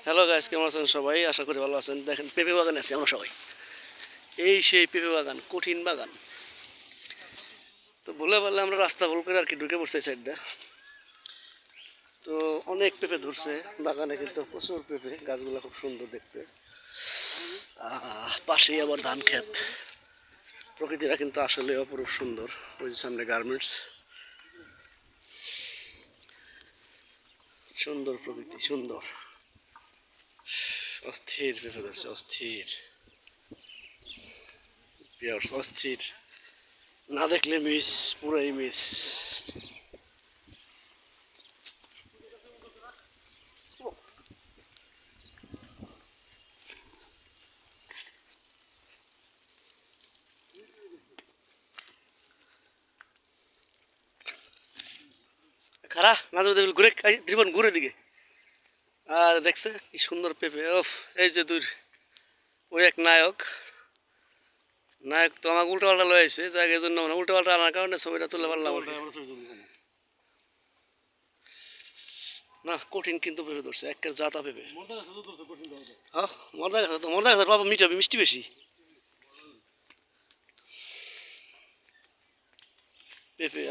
Hello guys, কেমন আছেন সবাই? আশা করি ভালো আছেন। দেখেন পেঁপে বাগানে আছি আমরা সবাই। এই সেই পেঁপে বাগান, কঠিন বাগান। তো ভুলে বললে আমরা রাস্তা ভুল করে আর কি ঢুকে পড়ছি এই সাইডটা। তো অনেক পেঁপে ধরছে বাগানে, কিন্তু প্রচুর পেঁপে, গাছগুলো খুব সুন্দর দেখতে। পাশেই আবার ধান ক্ষেত। প্রকৃতিটা কিন্তু আসলে অপরূপ সুন্দর। ওই যে সামনে গার্মেন্টস, সুন্দর প্রকৃতি, সুন্দর। অস্থির পেঁপে ধরছে, অস্থির, পিয়ার্স অস্থির। না দেখলে মিস, পুরাই মিস। খারা নাজমা দেবীল ঘুরে ত্রিভুবন ঘুরে দিকে। আর দেখছে কি সুন্দর পেঁপে। ওফ, এই যে দূর ওই এক নায়ক। নায়ক তো আমাকে উল্টো পাল্টা লয়ে আসছে, জায়গার জন্য মানে উল্টো পাল্টা আনার কারণে ছবিটা তুলে পারলাম। না, কঠিন কিন্তু পেঁপে ধরছে, একের জাতা পেঁপে। হ্যাঁ, মর্দা গাছের বাবা মিষ্টি বেশি। পেঁপে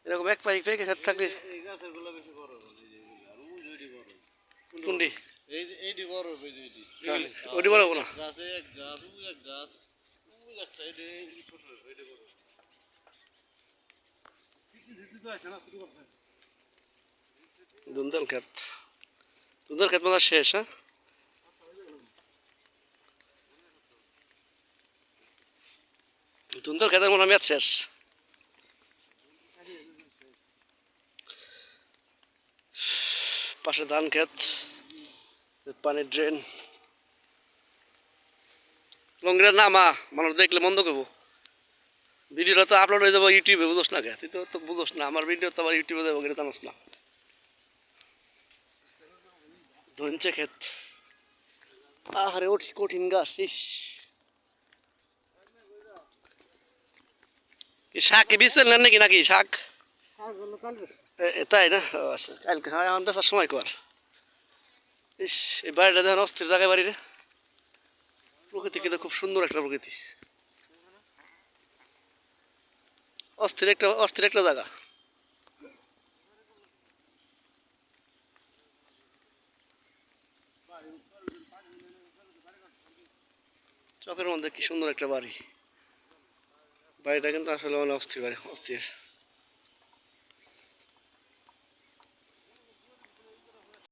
এরকম এক পাই পেকে সাথে থাকলে কোনটি এইটি বড় ওটি বড় না। গাছে এক গাছ এক গাছ একটা ছোট ধুন্দল ক্ষেত, ধুন্দল ক্ষেত মানে শেষ। হ্যাঁ, ধুন্দল ক্ষেতের মনে ম্যাচ শেষ। পাশে ধান ক্ষেত, পানির ড্রেন। লঙ্গিরা নামা মানুষ দেখলে মন্দ করবো। ভিডিওটা তো আপলোড হয়ে যাবো ইউটিউবে, বুঝোস না কে? তুই তো বুঝোস না, আমার ভিডিও তো আবার ইউটিউবে যাবো, কিন্তু জানোস না। ধনছে ক্ষেত, আহারে ওঠি কঠিন গাছ। ইস, শাক বীজ ফেললেন নাকি? নাকি শাক তাই না? আচ্ছা, কালকে হ্যাঁ, এখন বেচার সময় কর। ইস, এই বাড়িটা দেখেন অস্থির জায়গায় বাড়ি রে। প্রকৃতি কিন্তু খুব সুন্দর একটা প্রকৃতি, অস্থির একটা জায়গা। চকের মধ্যে কি সুন্দর একটা বাড়ি। বাড়িটা কিন্তু আসলে অনেক অস্থির বাড়ি, অস্থির।